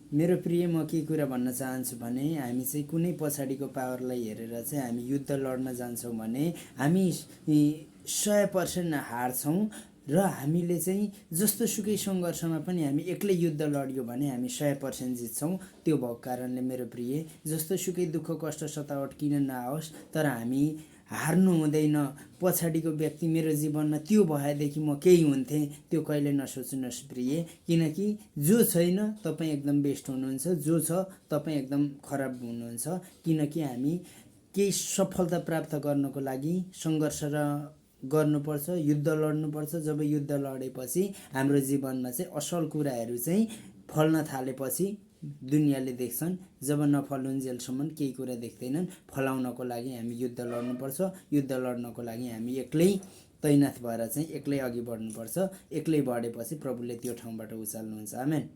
मेरो प्रिय म के कुरा भन्न चाहन्छु भने हामी चाहिँ कुनै पछाडिको पावरलाई हेरेर चाहिँ हामी युद्ध लड्न जान्छौँ भने हामी 100% हार्छौँ र हामीले चाहिँ जस्तो सुकै सङ्घर्षमा पनि हामी एक्लै युद्ध लड्यो भने हामी 100% जित्छौँ। त्यो भएको कारणले मेरो प्रिय जस्तो सुकै दुःख कष्ट सतावट किन नआओस् तर हामी हार्नु हुँदैन। पछाडिको व्यक्ति मेरो जीवनमा त्यो भएदेखि म केही हुन्थेँ त्यो कहिले नसोच्नुहोस् प्रिय, किनकि जो छैन तपाईँ एकदम बेस्ट हुनुहुन्छ, जो छ तपाईँ एकदम खराब हुनुहुन्छ। किनकि हामी केही सफलता प्राप्त गर्नको लागि सङ्घर्ष गर्नुपर्छ, युद्ध लड्नुपर्छ। जब युद्ध लडेपछि हाम्रो जीवनमा चाहिँ असल कुराहरू चाहिँ फल्न थालेपछि दुनियाँले देख्छन्। जब नफलुन्जेलसम्म केही कुरा देख्दैनन्। फलाउनको लागि हामी युद्ध लड्नुपर्छ। युद्ध लड्नको लागि हामी एक्लै तैनाथ भएर चाहिँ एक्लै अघि बढ्नुपर्छ। एक्लै बढेपछि प्रभुले त्यो ठाउँबाट उचाल्नुहुन्छ। आमेन।